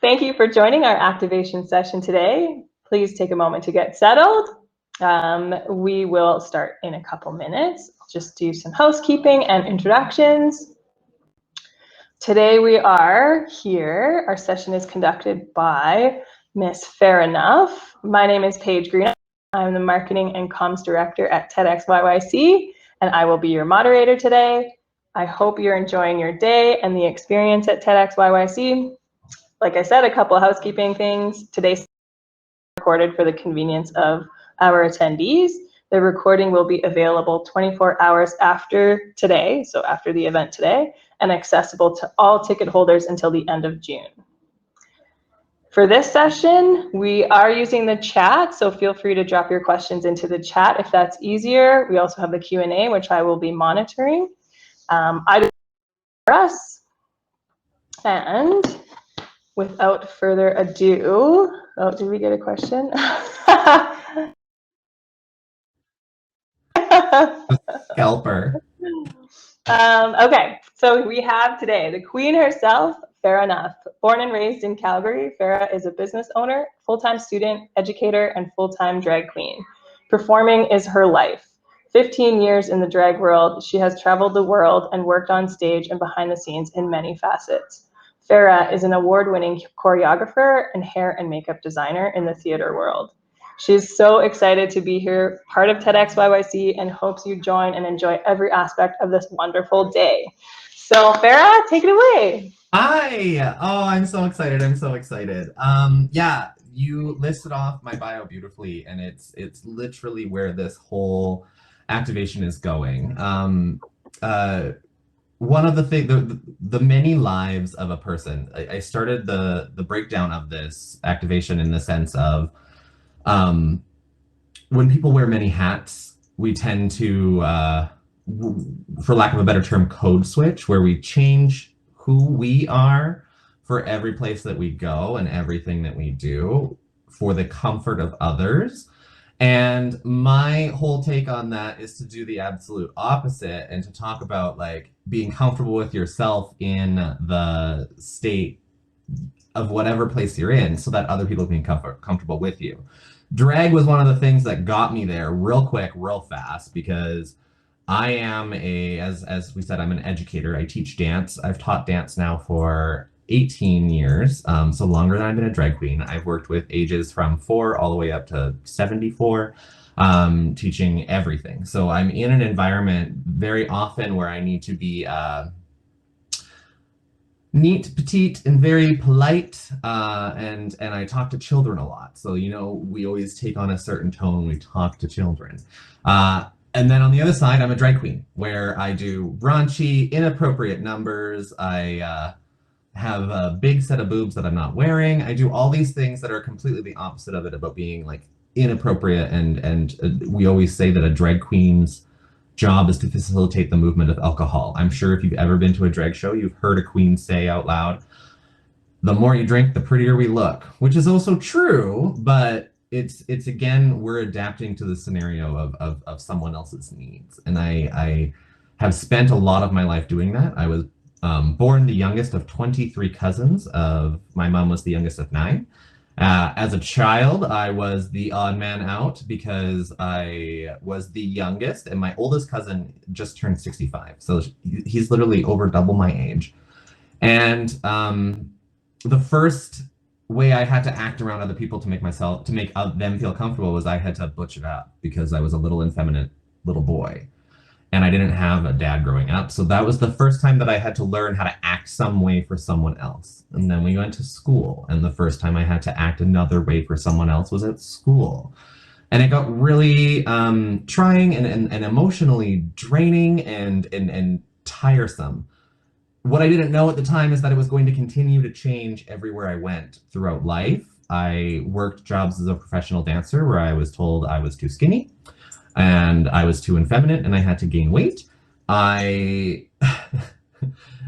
Thank you for joining our activation session today. Please take a moment to get settled. We will start in a couple minutes. I'll just do some housekeeping and introductions. Today we are here. Our session is conducted by Miss Farrah Nuff. My name is Paige Green. I'm the Marketing and Comms Director at TEDxYYC, and I will be your moderator today. I hope you're enjoying your day and the experience at TEDxYYC. Like I said, a couple of housekeeping things. Today's recorded for the convenience of our attendees. The recording will be available 24 hours after today, so after the event today, and accessible to all ticket holders until the end of June. For this session, we are using the chat, so feel free to drop your questions into the chat if that's easier. We also have the Q&A, which I will be monitoring. I for us, and without further ado, oh, did we get a question? Scalper. Okay, so we have today the queen herself, Farrah Nuff. Born and raised in Calgary, Farrah is a business owner, full-time student, educator, and full-time drag queen. Performing is her life. 15 years in the drag world, she has traveled the world and worked on stage and behind the scenes in many facets. Farrah is an award-winning choreographer and hair and makeup designer in the theater world. She's so excited to be here, part of TEDxYYC, and hopes you join and enjoy every aspect of this wonderful day. So Farrah, take it away. Hi! Oh, I'm so excited. I'm so excited. Yeah, you listed off my bio beautifully, and it's literally where this whole activation is going. One of the many lives of a person. I started the breakdown of this activation in the sense of when people wear many hats, we tend to, for lack of a better term, code switch, where we change who we are for every place that we go and everything that we do for the comfort of others. And my whole take on that is to do the absolute opposite and to talk about like being comfortable with yourself in the state of whatever place you're in so that other people can be comfortable with you. Drag was one of the things that got me there real quick, real fast, because I am as we said, I'm an educator. I teach dance. I've taught dance now for 18 years, so longer than I've been a drag queen. I've worked with ages from 4 all the way up to 74, teaching everything. So I'm in an environment very often where I need to be neat, petite, and very polite, and I talk to children a lot. So, you know, we always take on a certain tone when we talk to children. And then on the other side, I'm a drag queen, where I do raunchy, inappropriate numbers. I have a big set of boobs that I'm not wearing. I do all these things that are completely the opposite of it, about being like inappropriate. And we always say that a drag queen's job is to facilitate the movement of alcohol. I'm sure if you've ever been to a drag show, you've heard a queen say out loud, the more you drink, the prettier we look, which is also true, but it's again, we're adapting to the scenario of someone else's needs. And I have spent a lot of my life doing that. I was born the youngest of 23 cousins. My mom was the youngest of 9. As a child, I was the odd man out because I was the youngest, and my oldest cousin just turned 65. So he's literally over double my age. And the first way I had to act around other people to make them feel comfortable was I had to butch it up, because I was a little effeminate little boy. And I didn't have a dad growing up. So that was the first time that I had to learn how to act some way for someone else. And then we went to school, and the first time I had to act another way for someone else was at school. And it got really trying and emotionally draining and tiresome. What I didn't know at the time is that it was going to continue to change everywhere I went throughout life. I worked jobs as a professional dancer where I was told I was too skinny and I was too effeminate and I had to gain weight. I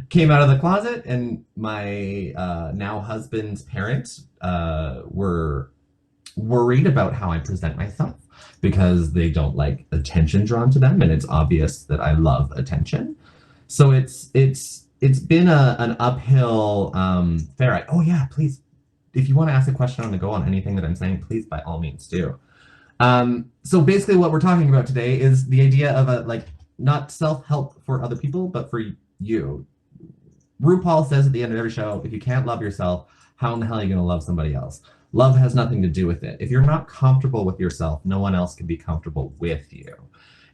came out of the closet, and my now husband's parents were worried about how I present myself, because they don't like attention drawn to them, and it's obvious that I love attention. So it's been an uphill Farrah. Oh yeah, please if you want to ask a question on the go on anything that I'm saying, please by all means do. So basically what we're talking about today is the idea of a like not self-help for other people, but for you. RuPaul says at the end of every show, if you can't love yourself, how in the hell are you going to love somebody else? Love has nothing to do with it. If you're not comfortable with yourself, no one else can be comfortable with you.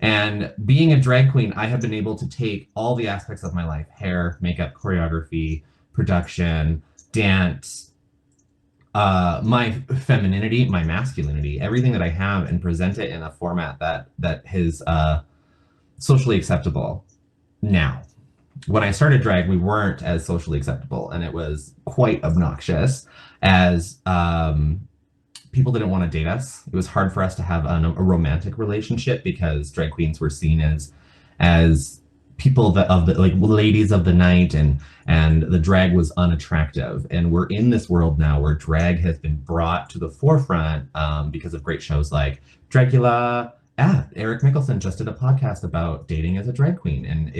And being a drag queen, I have been able to take all the aspects of my life, hair, makeup, choreography, production, dance, my femininity, my masculinity, everything that I have, and present it in a format that is socially acceptable now. When I started drag, we weren't as socially acceptable, and it was quite obnoxious as people didn't want to date us. It was hard for us to have a romantic relationship because drag queens were seen as people that of the like ladies of the night, and the drag was unattractive. And we're in this world now where drag has been brought to the forefront because of great shows like Dragula. Eric Mickelson just did a podcast about dating as a drag queen, and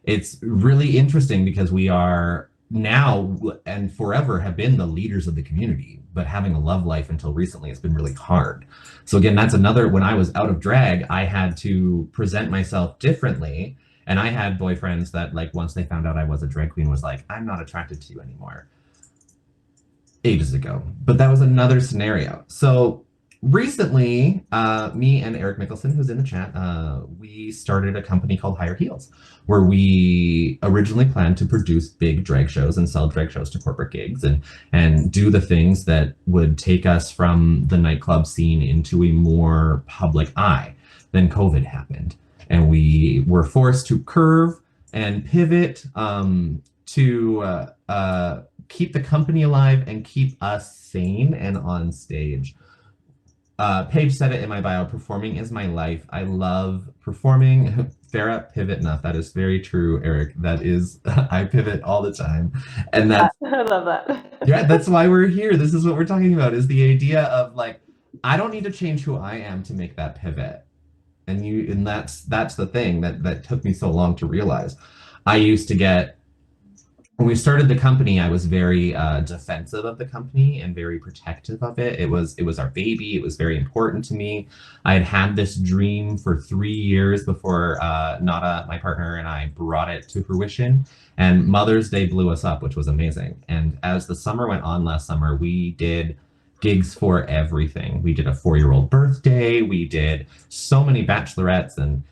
it's really interesting because we are now and forever have been the leaders of the community, but having a love life until recently has been really hard. So again, that's another, when I was out of drag, I had to present myself differently. And I had boyfriends that like, once they found out I was a drag queen, was like, I'm not attracted to you anymore. Ages ago, but that was another scenario. So recently, me and Eric Mickelson, who's in the chat, we started a company called HireHeels, where we originally planned to produce big drag shows and sell drag shows to corporate gigs and do the things that would take us from the nightclub scene into a more public eye. Then COVID happened, and we were forced to curve and pivot to keep the company alive and keep us sane and on stage. Paige said it in my bio, performing is my life. I love performing. Farrah pivot Nuff. That is very true, Eric. That is, I pivot all the time. And that's, I love that. yeah, that's why we're here. This is what we're talking about, is the idea of like, I don't need to change who I am to make that pivot. And that's the thing that took me so long to realize. I used to get, when we started the company, I was very defensive of the company and very protective of it. It was our baby. It was very important to me. I had this dream for 3 years before Nada, my partner, and I brought it to fruition. And Mother's Day blew us up, which was amazing. And as the summer went on last summer, we did gigs for everything. We did a 4-year-old birthday. We did so many bachelorettes and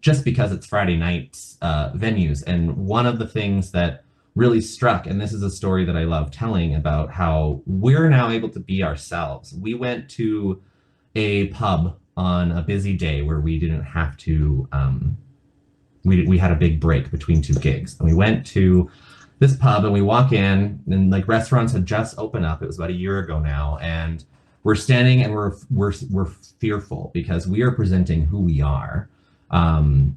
just because it's Friday nights venues. And one of the things that really struck, and this is a story that I love telling about how we're now able to be ourselves. We went to a pub on a busy day where we didn't have to, we had a big break between 2 gigs. And we went to this pub and we walk in, and like restaurants had just opened up. It was about a year ago now. And we're standing and we're fearful because we are presenting who we are.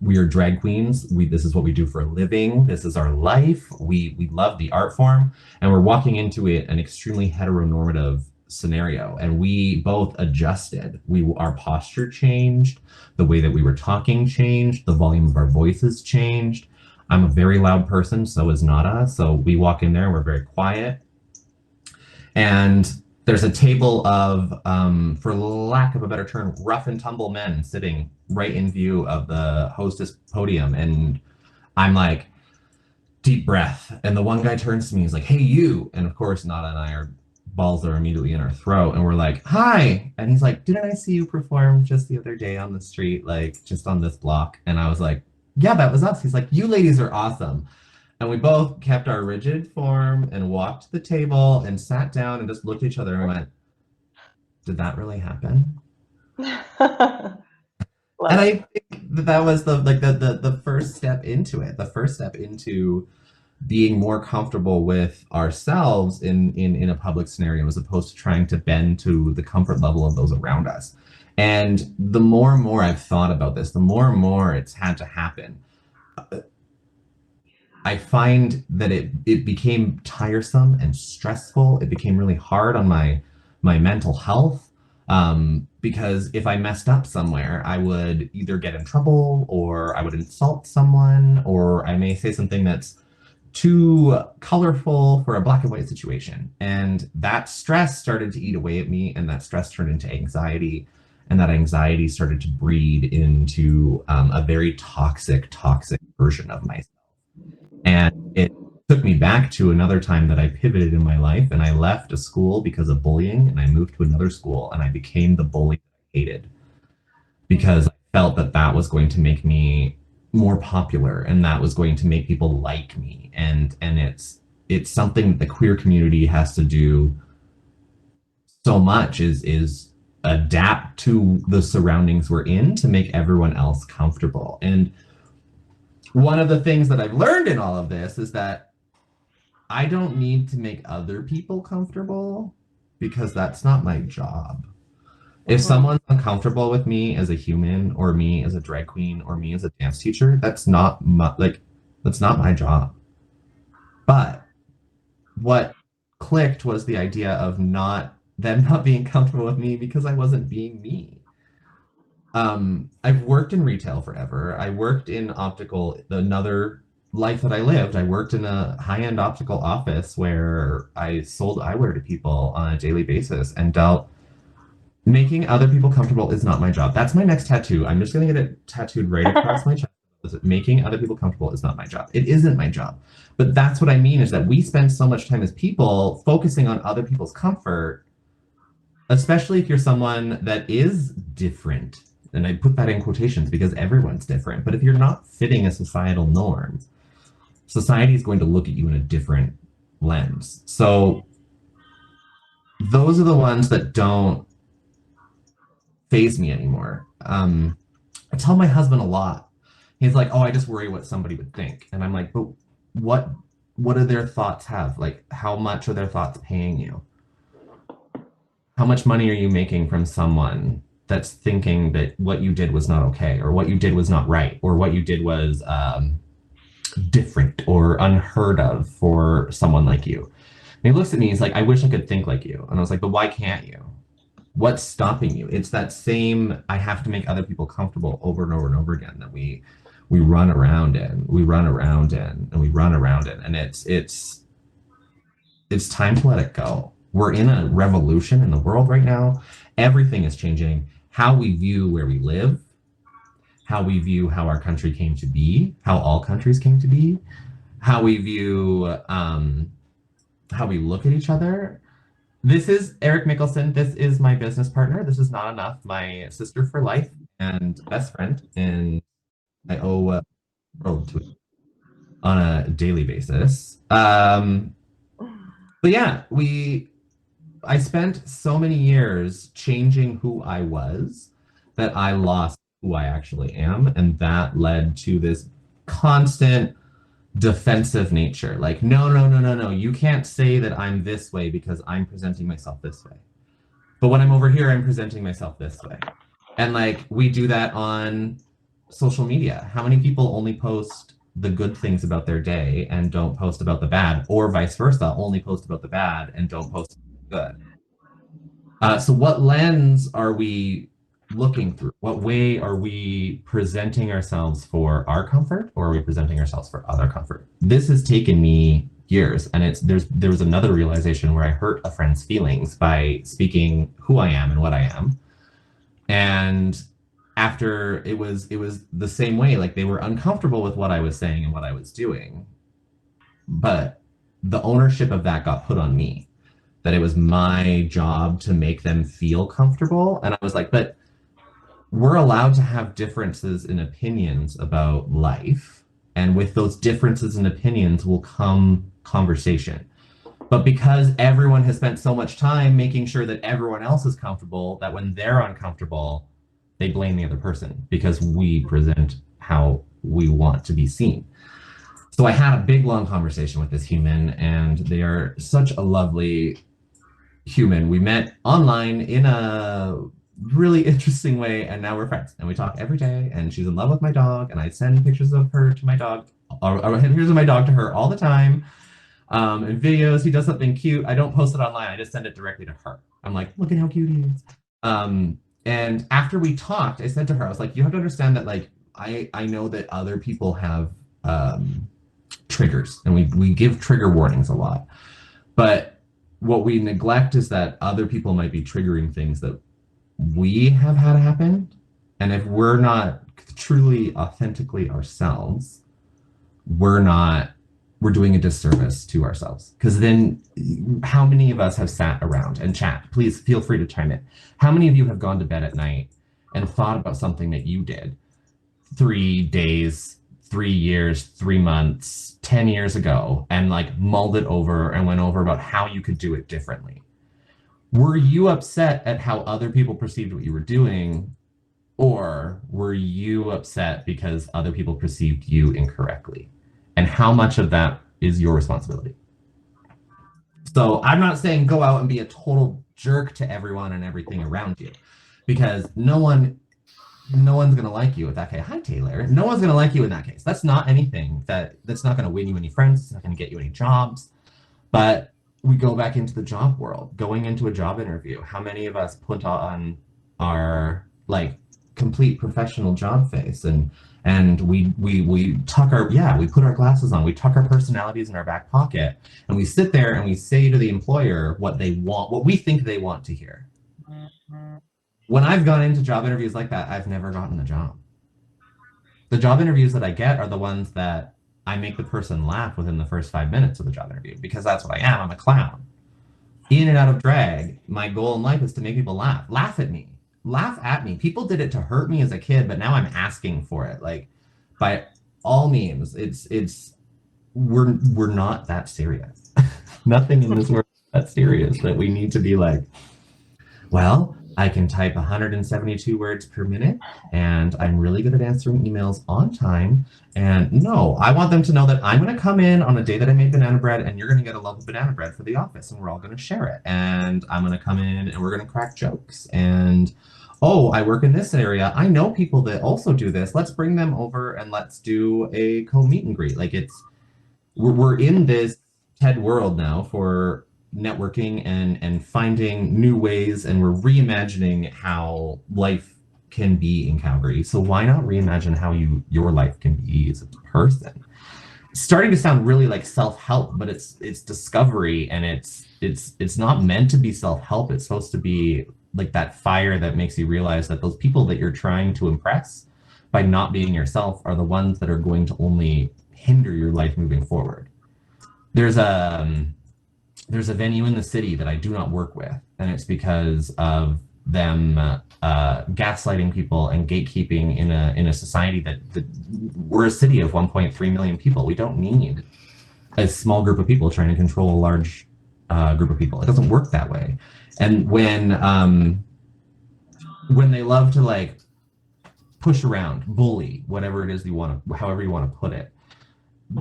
We are drag queens. This is what we do for a living. This is our life. We love the art form, and we're walking into an extremely heteronormative scenario. And we both adjusted. Our posture changed, the way that we were talking changed, the volume of our voices changed. I'm a very loud person, so is Nada. So we walk in there, we're very quiet, and there's a table of, for lack of a better term, rough and tumble men sitting right in view of the hostess podium. And I'm like, deep breath. And the one guy turns to me, he's like, hey, you. And of course, Nada and I, our balls are immediately in our throat. And we're like, hi. And he's like, didn't I see you perform just the other day on the street, like just on this block? And I was like, yeah, that was us. He's like, you ladies are awesome. And we both kept our rigid form and walked to the table and sat down and just looked at each other and went, did that really happen? And I think that was the first step into it, the first step into being more comfortable with ourselves in a public scenario, as opposed to trying to bend to the comfort level of those around us. And the more and more I've thought about this, the more and more it's had to happen. I find that it became tiresome and stressful. It became really hard on my mental health, because if I messed up somewhere, I would either get in trouble, or I would insult someone, or I may say something that's too colorful for a black and white situation. And that stress started to eat away at me, and that stress turned into anxiety. And that anxiety started to breed into a very toxic version of myself. And it took me back to another time that I pivoted in my life, and I left a school because of bullying, and I moved to another school, and I became the bully I hated because I felt that that was going to make me more popular, and that was going to make people like me. And it's something that the queer community has to do so much is adapt to the surroundings we're in to make everyone else comfortable. And one of the things that I've learned in all of this is that I don't need to make other people comfortable, because that's not my job. If someone's uncomfortable with me as a human, or me as a drag queen, or me as a dance teacher, that's not my job. But what clicked was the idea of them not being comfortable with me because I wasn't being me. I've worked in retail forever. I worked in optical, another life that I lived. I worked in a high-end optical office where I sold eyewear to people on a daily basis and dealt. Making other people comfortable is not my job. That's my next tattoo. I'm just going to get it tattooed right across my chest. Making other people comfortable is not my job. It isn't my job. But that's what I mean, is that we spend so much time as people focusing on other people's comfort, especially if you're someone that is different. And I put that in quotations because everyone's different. But if you're not fitting a societal norm, society is going to look at you in a different lens. So those are the ones that don't faze me anymore. I tell my husband a lot. He's like, "Oh, I just worry what somebody would think." And I'm like, "But what do their thoughts have? Like, how much are their thoughts paying you? How much money are you making from someone that's thinking that what you did was not okay, or what you did was not right, or what you did was different or unheard of for someone like you?" And he looks at me, he's like, "I wish I could think like you." And I was like, "But why can't you? What's stopping you?" It's that same, I have to make other people comfortable over and over and over again that we run around in, we run around in, and we run around in. And it's time to let it go. We're in a revolution in the world right now. Everything is changing. How we view where we live, how we view how our country came to be, how all countries came to be, how we view, how we look at each other. This is Eric Mickelson. This is my business partner. This is Nada Nuff, my sister for life and best friend. And I owe the world to it on a daily basis. But yeah, I spent so many years changing who I was that I lost who I actually am. And that led to this constant defensive nature. Like, no, you can't say that I'm this way because I'm presenting myself this way. But when I'm over here, I'm presenting myself this way. And like, we do that on social media. How many people only post the good things about their day and don't post about the bad, or vice versa, only post about the bad and don't post the good? So what lens are we looking through? What way are we presenting ourselves for our comfort, or are we presenting ourselves for other comfort? This has taken me years, and there was another realization where I hurt a friend's feelings by speaking who I am and what I am. And after, it was the same way, like they were uncomfortable with what I was saying and what I was doing, but the ownership of that got put on me, that it was my job to make them feel comfortable. And I was like, but we're allowed to have differences in opinions about life. And with those differences in opinions will come conversation. But because everyone has spent so much time making sure that everyone else is comfortable, that when they're uncomfortable, they blame the other person because we present how we want to be seen. So I had a big, long conversation with this human, and they are such a lovely human. We met online in a really interesting way, and now we're friends, and we talk every day, and she's in love with my dog, and I send pictures of her to my dog, or pictures of my dog to her all the time, and videos. He does something cute, I don't post it online, I just send it directly to her. I'm like, look at how cute he is. And after we talked, I said to her, I was like, you have to understand that, like, I know that other people have triggers, and we give trigger warnings a lot. But what we neglect is that other people might be triggering things that we have had happen. And if we're not truly authentically ourselves, we're doing a disservice to ourselves. Because then how many of us have sat around and chat? Please feel free to chime in. How many of you have gone to bed at night and thought about something that you did 3 days, 3 years, 3 months, 10 years ago, and like mulled it over and went over about how you could do it differently? Were you upset at how other people perceived what you were doing, or were you upset because other people perceived you incorrectly? And how much of that is your responsibility? So I'm not saying go out and be a total jerk to everyone and everything around you, because no one's gonna like you in that case. Hi, Taylor. No one's gonna like you in that case. That's not anything that's not gonna win you any friends. It's not gonna get you any jobs. But we go back into the job world, going into a job interview. How many of us put on our like complete professional job face, and we tuck our, we put our glasses on, we tuck our personalities in our back pocket, and we sit there and we say to the employer what they want, what we think they want to hear. When I've gone into job interviews like that, I've never gotten the job. The job interviews that I get are the ones that I make the person laugh within the first 5 minutes of the job interview, because that's what I am. I'm a clown. In and out of drag, my goal in life is to make people laugh. Laugh at me. Laugh at me. People did it to hurt me as a kid, but now I'm asking for it. Like, by all means, we're not that serious. Nothing in this world is that serious that we need to be like, well, I can type 172 words per minute, and I'm really good at answering emails on time. And no, I want them to know that I'm going to come in on a day that I made banana bread, and you're going to get a loaf of banana bread for the office, and we're all going to share it. And I'm going to come in and we're going to crack jokes. And oh, I work in this area. I know people that also do this. Let's bring them over and let's do a co-meet and greet. Like, we're in this TED world now for networking and finding new ways, and we're reimagining how life can be in Calgary. So why not reimagine how your life can be as a person? Starting to sound really like self-help, but it's discovery, and it's not meant to be self-help. It's supposed to be like that fire that makes you realize that those people that you're trying to impress by not being yourself are the ones that are going to only hinder your life moving forward. There's a venue in the city that I do not work with, and it's because of them gaslighting people and gatekeeping in a society that we're a city of 1.3 million people. We don't need a small group of people trying to control a large group of people. It doesn't work that way. And when they love to like push around, bully, whatever it is however you want to put it,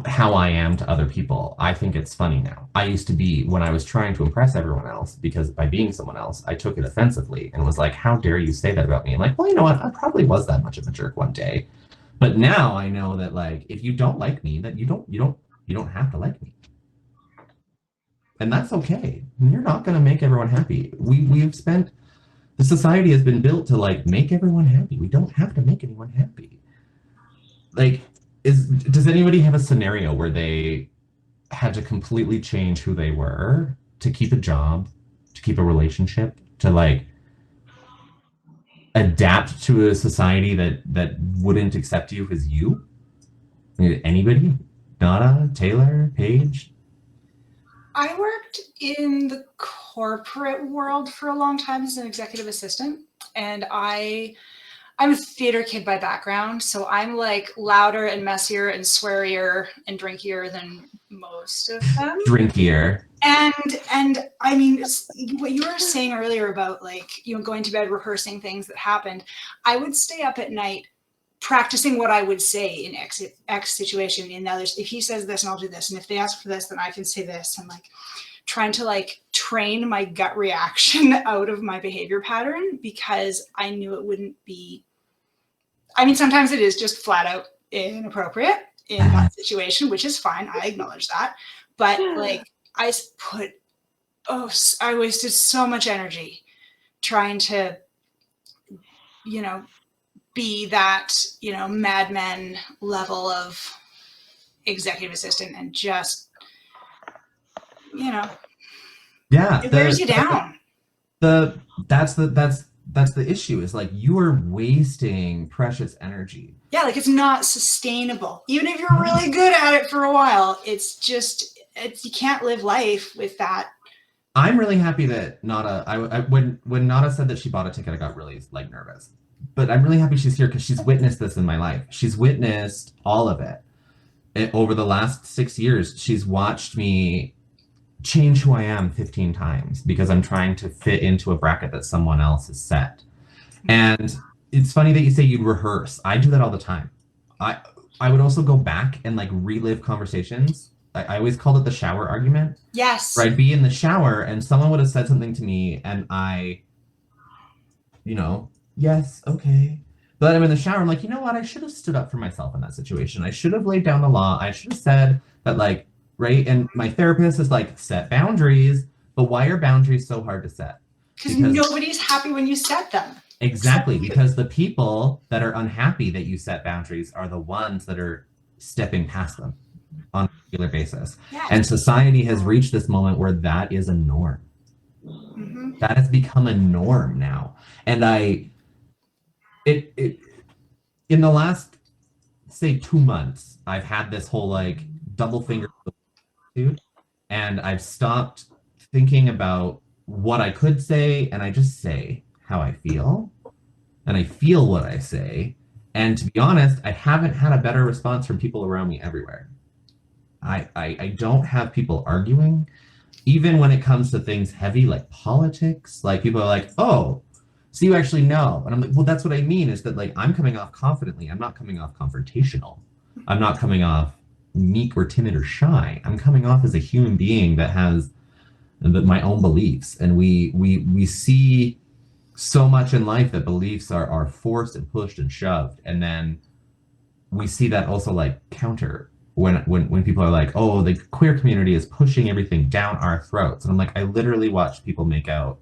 how I am to other people, I think it's funny now. I used to be, when I was trying to impress everyone else, because by being someone else, I took it offensively and was like, how dare you say that about me? I'm like, well, you know what? I probably was that much of a jerk one day. But now I know that, like, if you don't like me, that you don't have to like me. And that's okay. You're not going to make everyone happy. The society has been built to like make everyone happy. We don't have to make anyone happy. Like, does anybody have a scenario where they had to completely change who they were to keep a job, to keep a relationship, to like adapt to a society that wouldn't accept you as you? Anybody? Nada, Taylor, Paige? I worked in the corporate world for a long time as an executive assistant, and I'm a theater kid by background, so I'm like louder and messier and swearier and drinkier than most of them. Drinkier. And I mean, what you were saying earlier about like, going to bed rehearsing things that happened, I would stay up at night practicing what I would say in X situation. And others, if he says this, and I'll do this, and if they ask for this, then I can say this, and like trying to like train my gut reaction out of my behavior pattern, because I knew it wouldn't be, I mean, sometimes it is just flat out inappropriate in that situation, which is fine. I acknowledge that. But like I wasted so much energy trying to, be that, madman level of executive assistant and just, you know, Yeah, it wears you down. That's the issue, is like you are wasting precious energy. Yeah, like it's not sustainable. Even if you're really good at it for a while, it's just, you can't live life with that. I'm really happy that Nada, when Nada said that she bought a ticket, I got really like nervous. But I'm really happy she's here because she's witnessed this in my life. She's witnessed all of it. Over the last 6 years. She's watched me change who I am 15 times because I'm trying to fit into a bracket that someone else has set. And it's funny that you say you'd rehearse. I do that all the time. I would also go back and like relive conversations. I always called it the shower argument. Yes. Where I'd be in the shower and someone would have said something to me and I, yes, okay. But I'm in the shower, I'm like, you know what? I should have stood up for myself in that situation. I should have laid down the law. I should have said that, like, right? And my therapist is like, set boundaries. But why are boundaries so hard to set? Because nobody's happy when you set them. Exactly. Because the people that are unhappy that you set boundaries are the ones that are stepping past them on a regular basis. Yes. And society has reached this moment where that is a norm. Mm-hmm. That has become a norm now. And in the last, say, 2 months, I've had this whole like double finger attitude, and I've stopped thinking about what I could say, and I just say how I feel, and I feel what I say. And to be honest, I haven't had a better response from people around me everywhere. I don't have people arguing, even when it comes to things heavy like politics. Like people are like, oh, so you actually know. And I'm like, well, that's what I mean, is that like I'm coming off confidently. I'm not coming off confrontational. I'm not coming off meek or timid or shy. I'm coming off as a human being that has my own beliefs. And we see so much in life that beliefs are forced and pushed and shoved. And then we see that also like counter when people are like, oh, the queer community is pushing everything down our throats. And I'm like, I literally watch people make out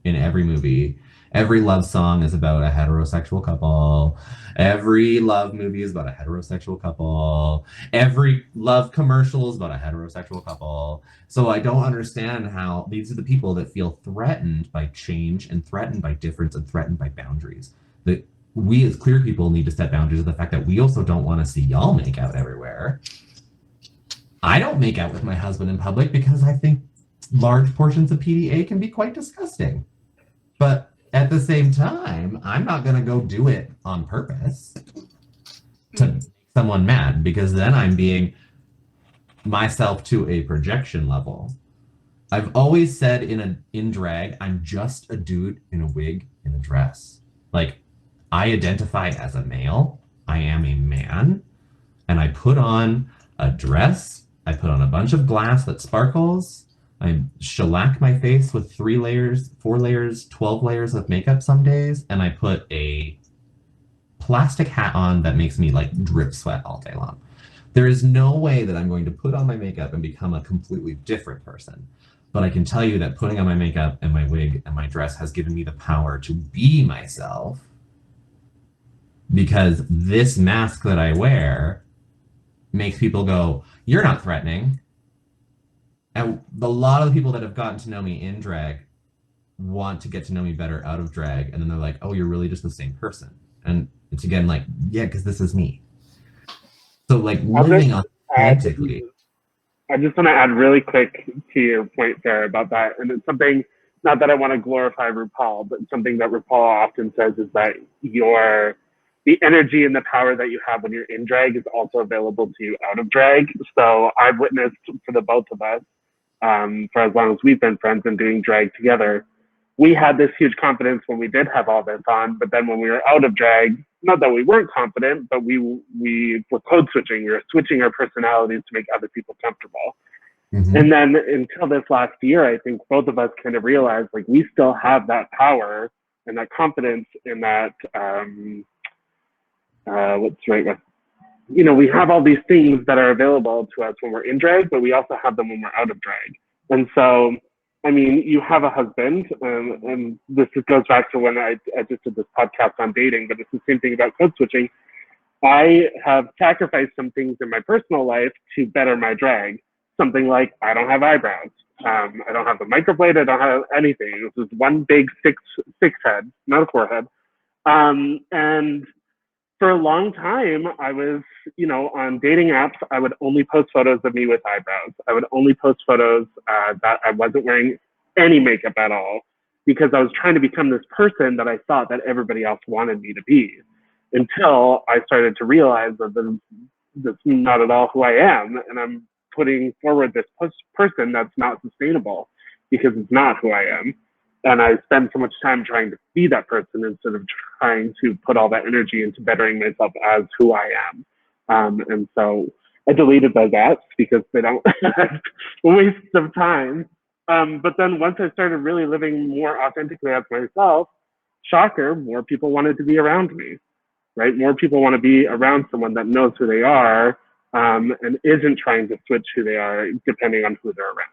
in every movie. Every love song is about a heterosexual couple. Every love movie is about a heterosexual couple. Every love commercial is about a heterosexual couple. So I don't understand how these are the people that feel threatened by change and threatened by difference and threatened by boundaries. That we as queer people need to set boundaries of the fact that we also don't want to see y'all make out everywhere. I don't make out with my husband in public because I think large portions of PDA can be quite disgusting. But at the same time, I'm not going to go do it on purpose to make someone mad, because then I'm being myself to a projection level. I've always said in drag, I'm just a dude in a wig and a dress. Like, I identify as a male. I am a man. And I put on a dress. I put on a bunch of glass that sparkles. I shellac my face with 3 layers, 4 layers, 12 layers of makeup some days, and I put a plastic hat on that makes me like drip sweat all day long. There is no way that I'm going to put on my makeup and become a completely different person. But I can tell you that putting on my makeup and my wig and my dress has given me the power to be myself, because this mask that I wear makes people go, you're not threatening. And a lot of the people that have gotten to know me in drag want to get to know me better out of drag. And then they're like, oh, you're really just the same person. And it's again like, yeah, because this is me. So like living authentically. I just want to add really quick to your point, Farrah, about that. And it's something, not that I want to glorify RuPaul, but something that RuPaul often says is that the energy and the power that you have when you're in drag is also available to you out of drag. So I've witnessed for the both of us, for as long as we've been friends and doing drag together, we had this huge confidence when we did have all this on, but then when we were out of drag, not that we weren't confident, but we were code switching. We were switching our personalities to make other people comfortable. Mm-hmm. And then until this last year, I think both of us kind of realized like we still have that power and that confidence in that, we have all these things that are available to us when we're in drag, but we also have them when we're out of drag. And so, I mean, you have a husband, and this goes back to when I just did this podcast on dating, but it's the same thing about code switching. I have sacrificed some things in my personal life to better my drag. Something like I don't have eyebrows. I don't have the microblade. I don't have anything. This is one big six head, not a forehead. And for a long time, I was, on dating apps, I would only post photos of me with eyebrows. I would only post photos that I wasn't wearing any makeup at all, because I was trying to become this person that I thought that everybody else wanted me to be, until I started to realize that that's not at all who I am. And I'm putting forward this person that's not sustainable, because it's not who I am. And I spend so much time trying to be that person instead of trying to put all that energy into bettering myself as who I am. And so I deleted those apps because they don't waste of time. But then once I started really living more authentically as myself, shocker, more people wanted to be around me, right? More people want to be around someone that knows who they are, and isn't trying to switch who they are depending on who they're around.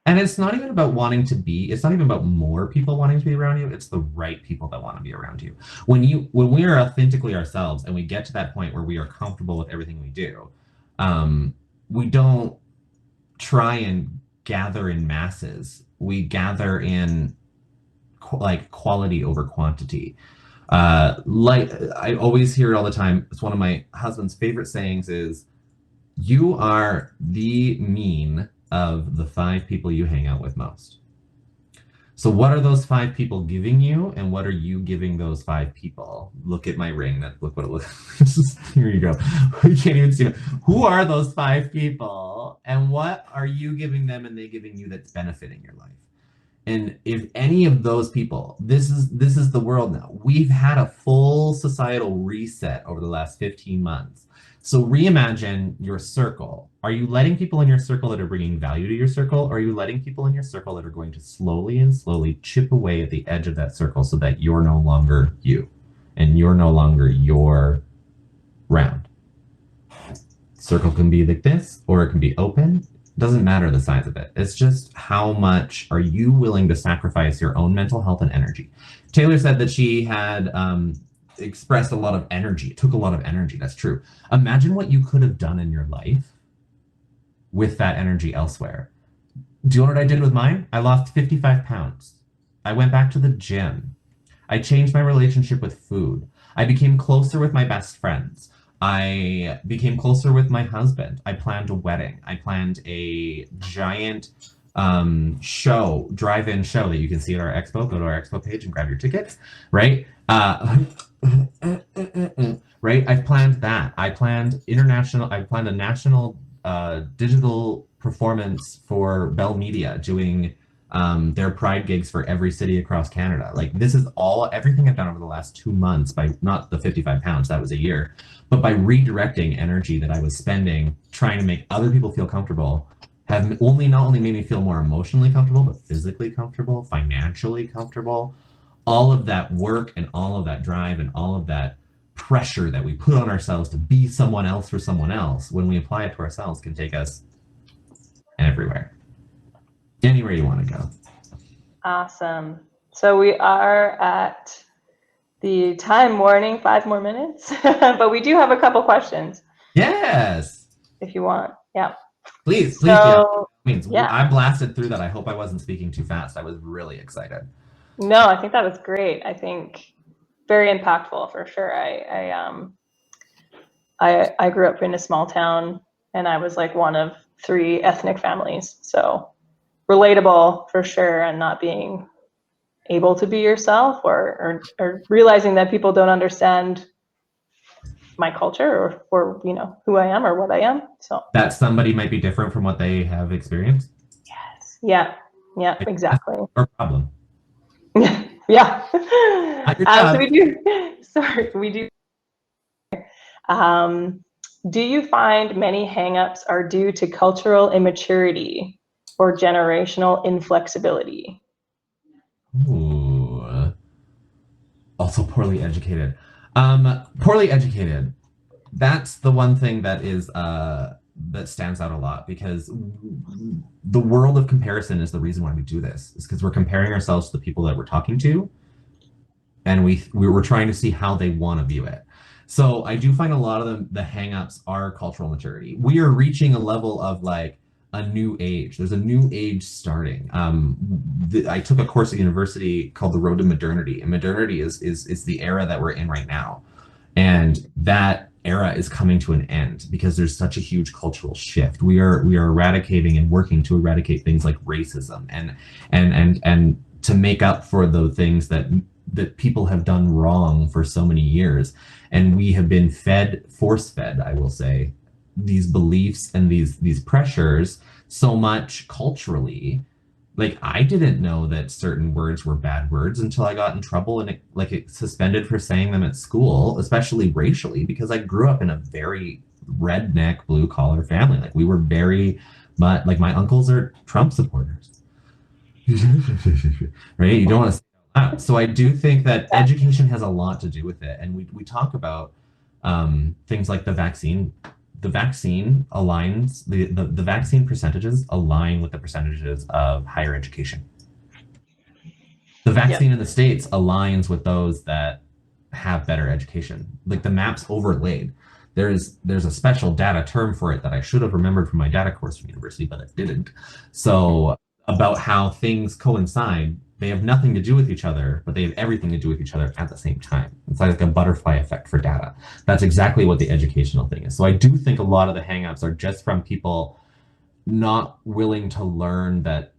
And it's not even about wanting to be, it's not even about more people wanting to be around you, it's the right people that want to be around you. When we are authentically ourselves and we get to that point where we are comfortable with everything we do, we don't try and gather in masses. We gather in like quality over quantity. Like I always hear it all the time. It's one of my husband's favorite sayings is, you are the mean of the 5 people you hang out with most. So what are those 5 people giving you, and what are you giving those 5 people? Look at my ring. Look what it looks. Here you go. You can't even see it. Who are those 5 people, and what are you giving them and they giving you that's benefiting your life? And if any of those people, this is the world now. We've had a full societal reset over the last 15 months. So reimagine your circle. Are you letting people in your circle that are bringing value to your circle? Or are you letting people in your circle that are going to slowly chip away at the edge of that circle so that you're no longer you and you're no longer your round? Circle can be like this, or it can be open. Doesn't matter the size of it. It's just how much are you willing to sacrifice your own mental health and energy. Taylor said that she had expressed a lot of energy. It took a lot of energy. That's true. Imagine what you could have done in your life with that energy elsewhere. Do you know what I did with mine? I lost 55 pounds. I went back to the gym. I changed my relationship with food. I became closer with my best friends. I became closer with my husband. I planned a wedding. I planned a giant drive-in show that you can see at our expo. Go to our expo page and grab your tickets, right? Right? I've planned that. I planned a national digital performance for Bell Media, doing their Pride gigs for every city across Canada. Like, this is everything I've done over the last 2 months, by not the 55 pounds, that was a year, but by redirecting energy that I was spending trying to make other people feel comfortable, have not only made me feel more emotionally comfortable, but physically comfortable, financially comfortable. All of that work and all of that drive and all of that pressure that we put on ourselves to be someone else for someone else, when we apply it to ourselves, can take us everywhere. Anywhere you want to go. Awesome. So we are at the time warning, 5 more minutes, but we do have a couple questions. Yes. If you want. Yeah. Please. So, yeah. I blasted through that. I hope I wasn't speaking too fast. I was really excited. No, I think that was great. I think very impactful for sure. I grew up in a small town, and I was like one of 3 ethnic families. So relatable for sure, and not being able to be yourself, or realizing that people don't understand my culture or who I am or what I am. So that somebody might be different from what they have experienced. Yes. Yeah, exactly. Or problem. Yeah. So we do. Do you find many hangups are due to cultural immaturity or generational inflexibility? Ooh. Also poorly educated. Poorly educated. That's the one thing that is that stands out a lot, because the world of comparison is the reason why we do this. Is because we're comparing ourselves to the people that we're talking to, and we're trying to see how they want to view it. So I do find a lot of the hangups are cultural maturity. We are reaching a level of like a new age. There's a new age starting. I took a course at university called The Road to Modernity, and modernity is the era that we're in right now. And that era is coming to an end because there's such a huge cultural shift. We are eradicating and working to eradicate things like racism and to make up for the things that people have done wrong for so many years. And we have been force fed, I will say, these beliefs and these pressures so much culturally. Like, I didn't know that certain words were bad words until I got in trouble and it suspended for saying them at school, especially racially, because I grew up in a very redneck blue collar family. Like, we were very much like, my uncles are Trump supporters. Right? You don't want to say that. So I do think that education has a lot to do with it. And we talk about things like the vaccine. The vaccine aligns, the vaccine percentages align with the percentages of higher education. The vaccine in the States aligns with those that have better education. Like, the map's overlaid. There's a special data term for it that I should have remembered from my data course from university, but I didn't. So about how things coincide, they have nothing to do with each other, but they have everything to do with each other at the same time. It's like a butterfly effect for data. That's exactly what the educational thing is. So I do think a lot of the hangups are just from people not willing to learn that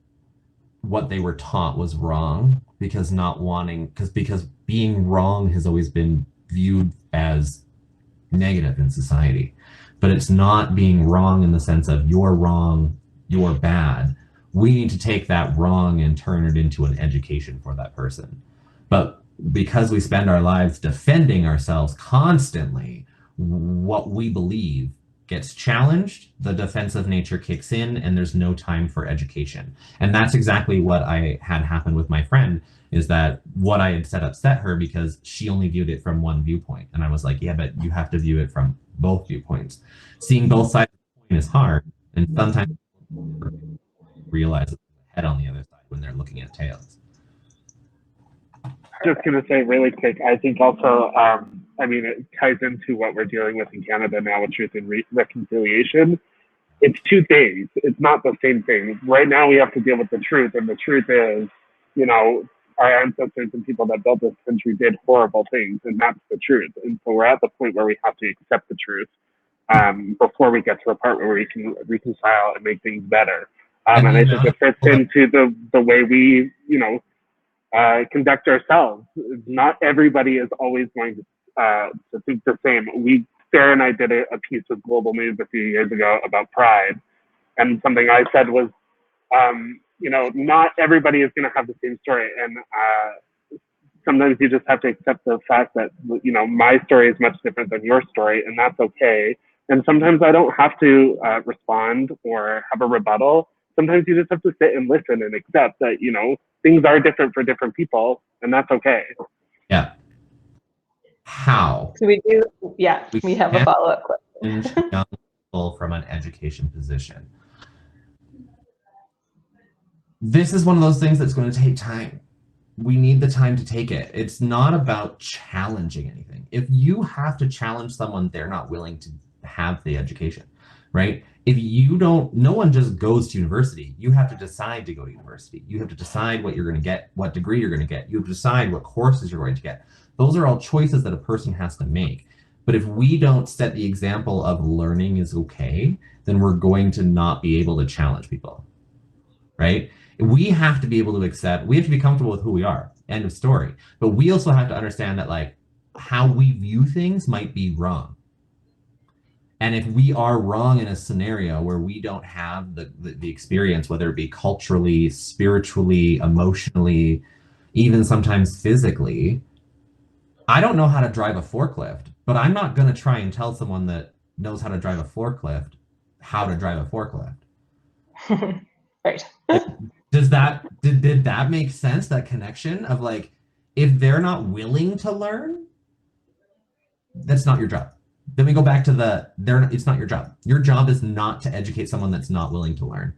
what they were taught was wrong, because being wrong has always been viewed as negative in society. But it's not being wrong in the sense of you're wrong, you're bad. We need to take that wrong and turn it into an education for that person. But because we spend our lives defending ourselves constantly, what we believe gets challenged, the defensive nature kicks in, and there's no time for education. And that's exactly what I had happen with my friend, is that what I had said upset her because she only viewed it from one viewpoint. And I was like, yeah, but you have to view it from both viewpoints. Seeing both sides of the coin is hard, and sometimes realize there's a head on the other side when they're looking at tails. Just going to say really quick, I think also, I mean, it ties into what we're dealing with in Canada now with truth and reconciliation. It's two things. It's not the same thing. Right now we have to deal with the truth, and the truth is, you know, our ancestors and people that built this country did horrible things, and that's the truth. And so we're at the point where we have to accept the truth before we get to the part where we can reconcile and make things better. And I think it fits into the way we, you know, conduct ourselves. Not everybody is always going to think the same. Sarah and I did a piece with Global News a few years ago about pride, and something I said was, you know, not everybody is going to have the same story, and sometimes you just have to accept the fact that, you know, my story is much different than your story, and that's okay. And sometimes I don't have to respond or have a rebuttal. Sometimes you just have to sit and listen and accept that, you know, things are different for different people, and that's okay. Yeah. How? So we have a follow-up question. Young people from an education position. This is one of those things that's going to take time. We need the time to take it. It's not about challenging anything. If you have to challenge someone, they're not willing to have the education, right? If you don't, no one just goes to university. You have to decide to go to university. You have to decide what you're going to get, what degree you're going to get. You have to decide what courses you're going to get. Those are all choices that a person has to make. But if we don't set the example of learning is okay, then we're going to not be able to challenge people, right? We have to be able to accept, we have to be comfortable with who we are, end of story. But we also have to understand that, like, how we view things might be wrong. And if we are wrong in a scenario where we don't have the experience, whether it be culturally, spiritually, emotionally, even sometimes physically, I don't know how to drive a forklift, but I'm not going to try and tell someone that knows how to drive a forklift how to drive a forklift. Right. Did that make sense? That connection of, like, if they're not willing to learn, that's not your job. Then we go back to it's not your job. Your job is not to educate someone that's not willing to learn.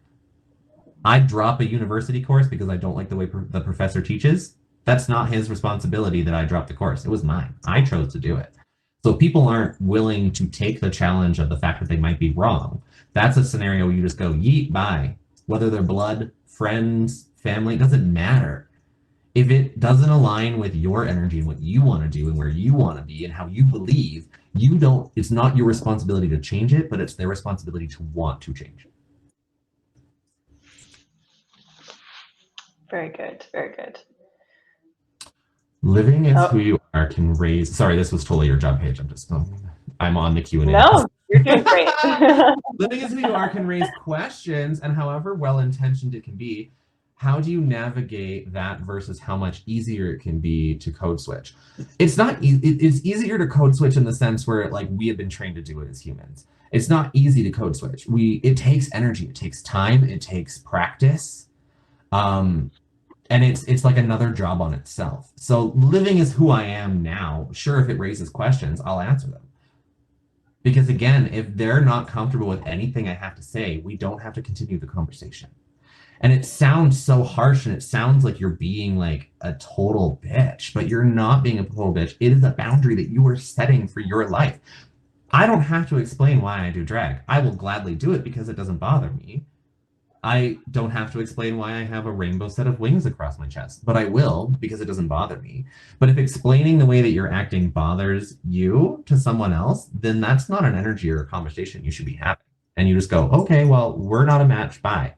I drop a university course because I don't like the way the professor teaches. That's not his responsibility that I dropped the course. It was mine. I chose to do it. So people aren't willing to take the challenge of the fact that they might be wrong. That's a scenario where you just go, yeet, bye. Whether they're blood, friends, family, doesn't matter. If it doesn't align with your energy and what you want to do and where you want to be and how you believe, it's not your responsibility to change it, but it's their responsibility to want to change it. Very good, very good. Living as who you are can raise. Sorry, this was totally your job page. I'm on the Q&A. No, you're doing great. Living as who you are can raise questions, and however well-intentioned it can be, how do you navigate that versus how much easier it can be to code switch? It's not. It's easier to code switch in the sense where like we have been trained to do it as humans. It's not easy to code switch. It takes energy. It takes time. It takes practice. And it's like another job on itself. So living as who I am now, sure, if it raises questions, I'll answer them. Because again, if they're not comfortable with anything I have to say, we don't have to continue the conversation. And it sounds so harsh and it sounds like you're being like a total bitch, but you're not being a total bitch. It is a boundary that you are setting for your life. I don't have to explain why I do drag. I will gladly do it because it doesn't bother me. I don't have to explain why I have a rainbow set of wings across my chest, but I will because it doesn't bother me. But if explaining the way that you're acting bothers you to someone else, then that's not an energy or a conversation you should be having. And you just go, okay, well, we're not a match, bye.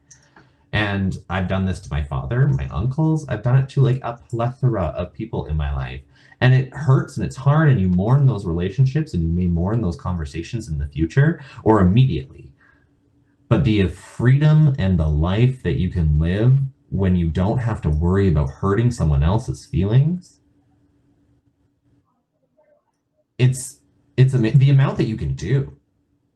And I've done this to my father, my uncles. I've done it to like a plethora of people in my life. And it hurts and it's hard and you mourn those relationships and you may mourn those conversations in the future or immediately. But the freedom and the life that you can live when you don't have to worry about hurting someone else's feelings, it's the amount that you can do,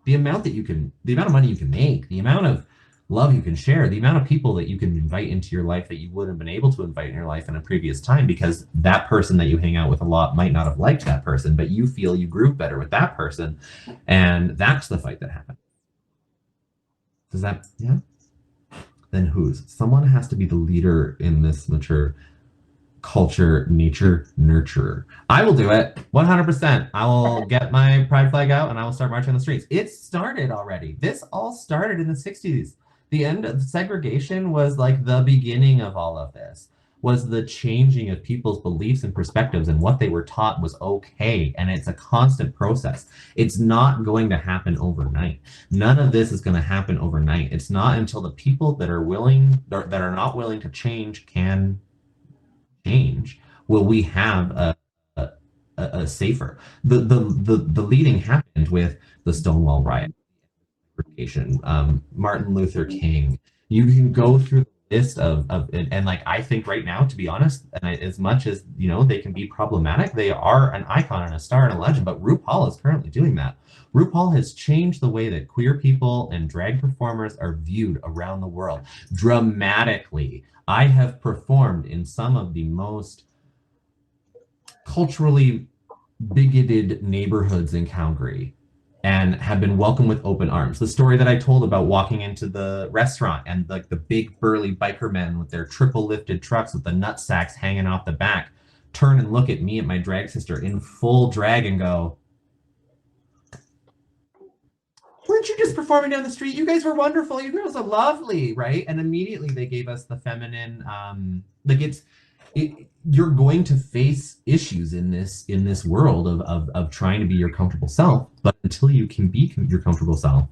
the amount of money you can make, the amount of love you can share, the amount of people that you can invite into your life that you wouldn't have been able to invite in your life in a previous time because that person that you hang out with a lot might not have liked that person, but you feel you groove better with that person. And that's the fight that happened. Does that, yeah? Then whose? Someone has to be the leader in this mature culture, nature, nurturer. I will do it 100%. I will get my pride flag out and I will start marching on the streets. It started already. This all started in the 60s. The end of segregation was like the beginning of all of this, was the changing of people's beliefs and perspectives and what they were taught was okay. And it's a constant process. It's not going to happen overnight. None of this is going to happen overnight. It's not until the people that are not willing to change can change will we have a safer. The leading happened with the Stonewall riot, Martin Luther King. You can go through the list of and like I think right now, to be honest, and as much as you know they can be problematic, they are an icon and a star and a legend. But RuPaul is currently doing that. RuPaul has changed the way that queer people and drag performers are viewed around the world dramatically. I have performed in some of the most culturally bigoted neighborhoods in Calgary and have been welcomed with open arms. The story that I told about walking into the restaurant and like the big burly biker men with their triple lifted trucks with the nut sacks hanging off the back turn and look at me and my drag sister in full drag and go, weren't you just performing down the street? You guys were wonderful. You girls are lovely, right? And immediately they gave us the feminine, you're going to face issues in this world of trying to be your comfortable self, but until you can be your comfortable self,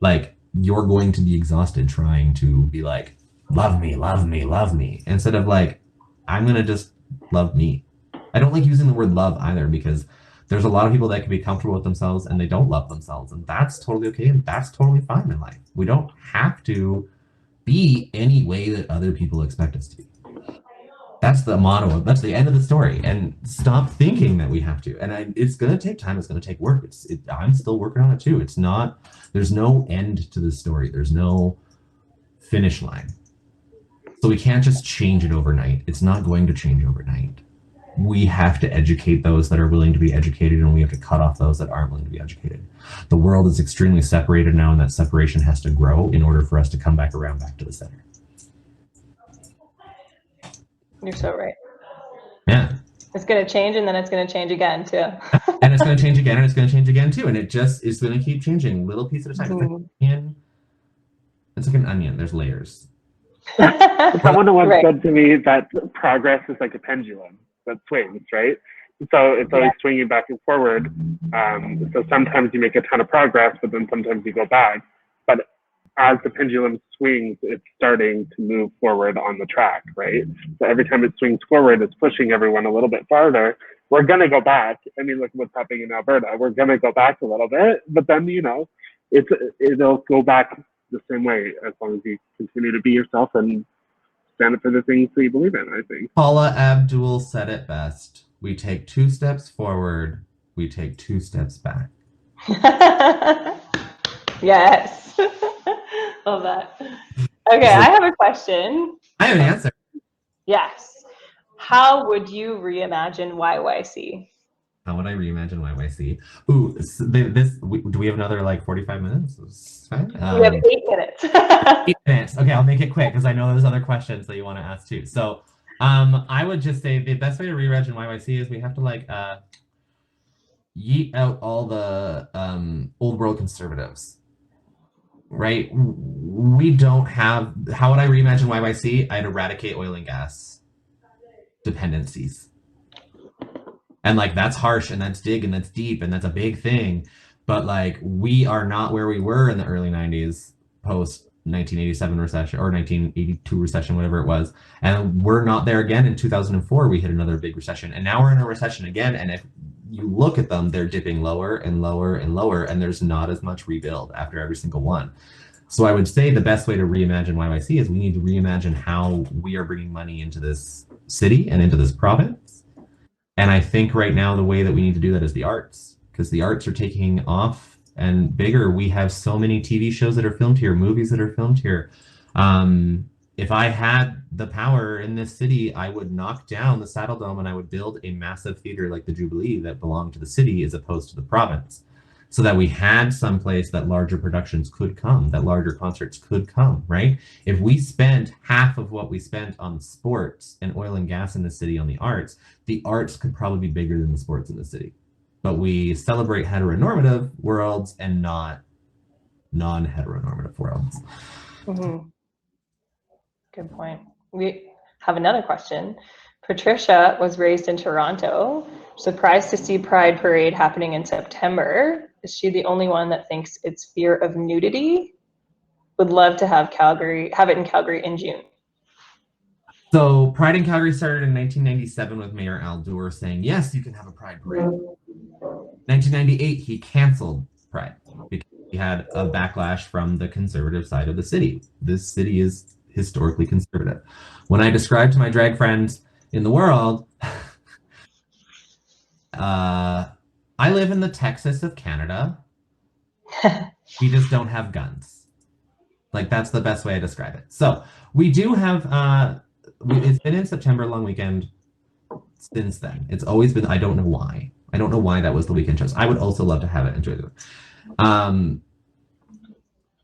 like you're going to be exhausted trying to be like, love me, love me, love me, instead of like, I'm gonna just love me. I don't like using the word love either because there's a lot of people that can be comfortable with themselves and they don't love themselves, and that's totally okay and that's totally fine in life. We don't have to be any way that other people expect us to be. That's the motto. That's the end of the story. And stop thinking that we have to. And it's going to take time. It's going to take work. I'm still working on it too. It's not. There's no end to the story. There's no finish line. So we can't just change it overnight. It's not going to change overnight. We have to educate those that are willing to be educated, and we have to cut off those that aren't willing to be educated. The world is extremely separated now, and that separation has to grow in order for us to come back around back to the center. You're so right. Yeah. It's going to change, and then it's going to change again too. And it's going to change again, and it's going to change again too. And it just is going to keep changing, little piece at a time. It's like an onion. There's layers. Someone once Right. said to me that progress is like a pendulum that swings, right? So it's always swinging back and forward. So sometimes you make a ton of progress, but then sometimes you go back. But as the pendulum swings, it's starting to move forward on the track, right? So every time it swings forward, it's pushing everyone a little bit farther. We're going to go back. I mean, look what's happening in Alberta. We're going to go back a little bit, but then, you know, it'll go back the same way as long as you continue to be yourself and stand up for the things that you believe in, I think. Paula Abdul said it best. We take 2 steps forward, we take 2 steps back. Yes. Love that. Okay, I have a question. I have an answer. Yes. How would you reimagine YYC? How would I reimagine YYC? Ooh, do we have another like 45 minutes? It's fine. We have 8 minutes. 8 minutes. Okay, I'll make it quick because I know there's other questions that you want to ask too. So I would just say the best way to reimagine YYC is we have to like yeet out all the old world conservatives. Right? We don't have, how would I reimagine YYC? I'd eradicate oil and gas dependencies. And like, that's harsh and that's big and that's deep and that's a big thing. But like, we are not where we were in the early 90s post 1987 recession or 1982 recession, whatever it was. And we're not there again. In 2004, we hit another big recession. And now we're in a recession again. And if you look at them, they're dipping lower and lower and lower. And there's not as much rebuild after every single one. So I would say the best way to reimagine YYC is we need to reimagine how we are bringing money into this city and into this province. And I think right now the way that we need to do that is the arts, because the arts are taking off and bigger. We have so many TV shows that are filmed here, movies that are filmed here. If I had the power in this city, I would knock down the Saddle Dome and I would build a massive theater like the Jubilee that belonged to the city as opposed to the province, so that we had some place that larger productions could come, that larger concerts could come, right? If we spent half of what we spent on sports and oil and gas in the city on the arts could probably be bigger than the sports in the city. But we celebrate heteronormative worlds and not non-heteronormative worlds. Mm-hmm. Good point. We have another question. Patricia was raised in Toronto. Surprised to see Pride Parade happening in September. Is she the only one that thinks it's fear of nudity? Would love to have it in Calgary in June. So Pride in Calgary started in 1997 with Mayor Al Doer saying, yes, you can have a Pride Parade. 1998, he canceled Pride because he had a backlash from the conservative side of the city. This city is historically conservative. When I describe to my drag friends in the world, I live in the Texas of Canada. We just don't have guns. Like, that's the best way I describe it. So we do have, it's been in September long weekend since then. It's always been, I don't know why. I don't know why that was the weekend choice. I would also love to have it. Enjoy it.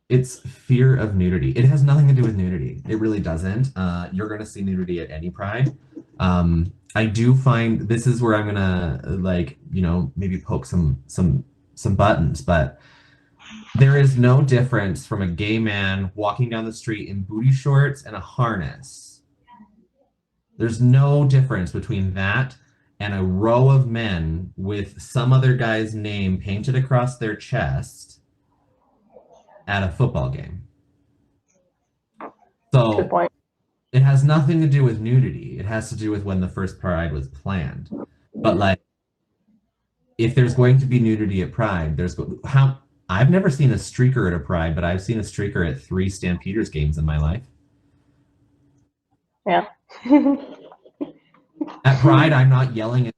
It's fear of nudity. It has nothing to do with nudity. It really doesn't. You're going to see nudity at any Pride. I do find this is where I'm gonna like, you know, maybe poke some buttons, but there is no difference from a gay man walking down the street in booty shorts and a harness. There's no difference between that and a row of men with some other guy's name painted across their chest at a football game. So good point. It has nothing to do with nudity. It has to do with when the first Pride was planned. But like, if there's going to be nudity at Pride, I've never seen a streaker at a Pride, but I've seen a streaker at 3 Stampeders games in my life. Yeah. At Pride, I'm not yelling at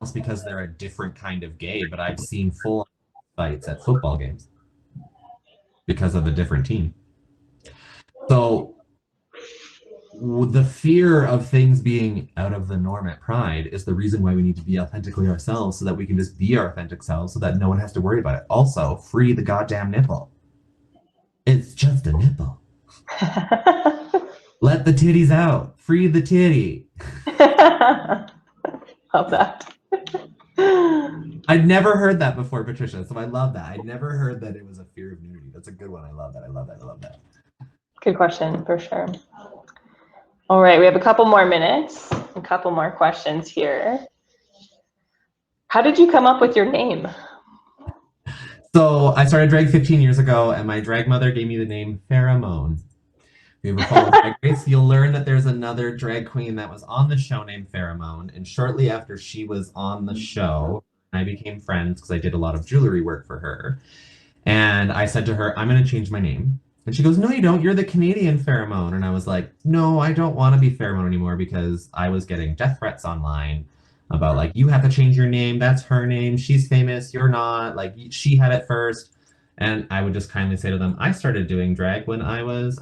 else because they're a different kind of gay, but I've seen full fights at football games because of a different team. So the fear of things being out of the norm at Pride is the reason why we need to be authentically ourselves, so that we can just be our authentic selves, so that no one has to worry about it. Also, free the goddamn nipple. It's just a nipple. Let the titties out. Free the titty. Love that. I'd never heard that before, Patricia, so I love that. I'd never heard that it was a fear of nudity. That's a good one. I love that. I love that. I love that. Good question, for sure. All right, we have a couple more minutes, a couple more questions here. How did you come up with your name? So I started drag 15 years ago, and my drag mother gave me the name Pheromone. If you ever follow Drag Race, you'll learn that there's another drag queen that was on the show named Pheromone, and shortly after she was on the show, I became friends because I did a lot of jewelry work for her. And I said to her, I'm going to change my name. And she goes, no, you don't. You're the Canadian Pheromone. And I was like, no, I don't want to be Pheromone anymore, because I was getting death threats online about like, you have to change your name. That's her name. She's famous. You're not. Like, she had it first. And I would just kindly say to them, I started doing drag when I was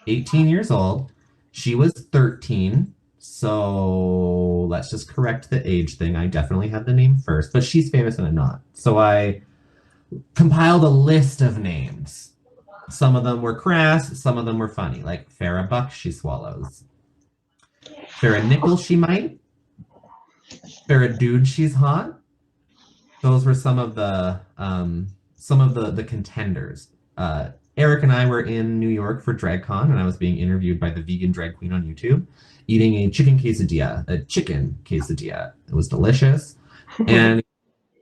18 years old. She was 13. So let's just correct the age thing. I definitely had the name first, but she's famous and I'm not. So I compiled a list of names. Some of them were crass, some of them were funny, like Farrah Buck, she swallows. Farrah Nickel, she might. Farrah Dude, she's hot. Those were some of the contenders. Eric and I were in New York for DragCon, and I was being interviewed by the vegan drag queen on YouTube, eating a chicken quesadilla. It was delicious. And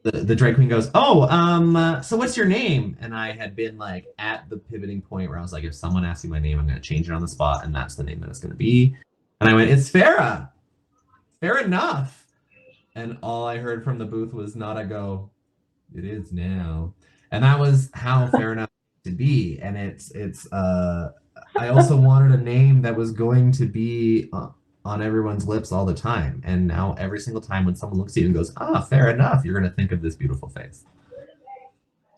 the drag queen goes, oh, so what's your name? And I had been like at the pivoting point where I was like, if someone asks me my name, I'm going to change it on the spot, and that's the name that it's going to be. And I went, it's Farrah Nuff. And all I heard from the booth was Nada go, it is now. And that was how Farrah Nuff to be. And I also wanted a name that was going to be on everyone's lips all the time. And now every single time when someone looks at you and goes, Farrah Nuff, you're going to think of this beautiful face.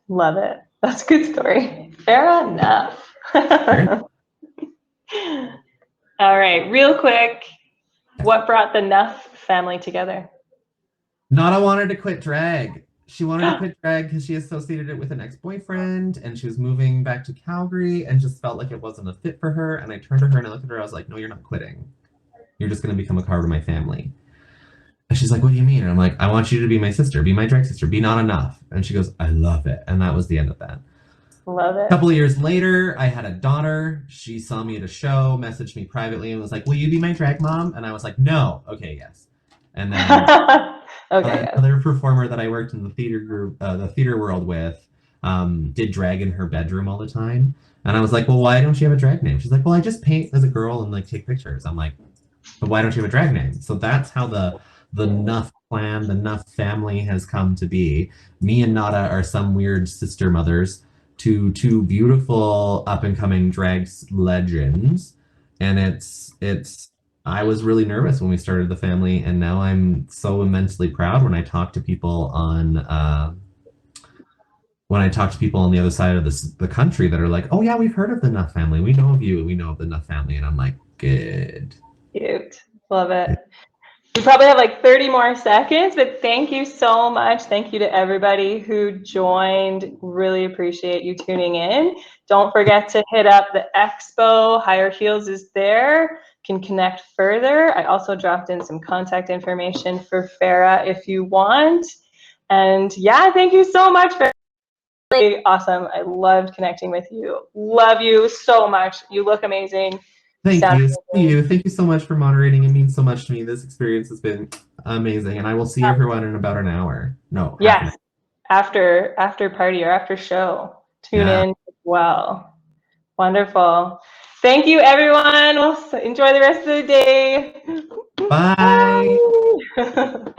Love it. That's a good story. Farrah Nuff. All right, real quick, what brought the Nuff family together? Nada wanted to quit drag. She wanted to quit drag because she associated it with an ex-boyfriend, and she was moving back to Calgary and just felt like it wasn't a fit for her. And I turned to her and I looked at her, I was like, no, you're not quitting. You're just going to become a part of my family. And she's like, what do you mean? And I'm like, I want you to be my sister, be my drag sister, be Nada Nuff. And she goes, I love it. And that was the end of that. Love it. A couple of years later, I had a daughter. She saw me at a show, messaged me privately and was like, will you be my drag mom? And I was like, no. Okay, yes. And then another performer that I worked in the theater group, the theater world with, did drag in her bedroom all the time. And I was like, well, why don't you have a drag name? She's like, well, I just paint as a girl and like take pictures. I'm like, but why don't you have a drag name? So that's how the Nuff clan, the Nuff family has come to be. Me and Nada are some weird sister mothers to two beautiful up and coming drag legends. And I was really nervous when we started the family, and now I'm so immensely proud when I talk to people on the other side of the country that are like, oh yeah, we've heard of the Nuff family. We know of you. We know of the Nuff family. And I'm like, good. Cute. Love it. We probably have like 30 more seconds, but thank you so much. Thank you to everybody who joined. Really appreciate you tuning in. Don't forget to hit up the expo. HireHeels is there. Can connect further. I also dropped in some contact information for Farrah if you want. And yeah, thank you so much for really awesome. I loved connecting with you. Love you so much. You look amazing. Thank you. Thank you so much for moderating. It means so much to me. This experience has been amazing. And I will see everyone in about an hour. No. Yes. After party or after show. Tune in as well. Wonderful. Thank you, everyone. Enjoy the rest of the day. Bye. Bye.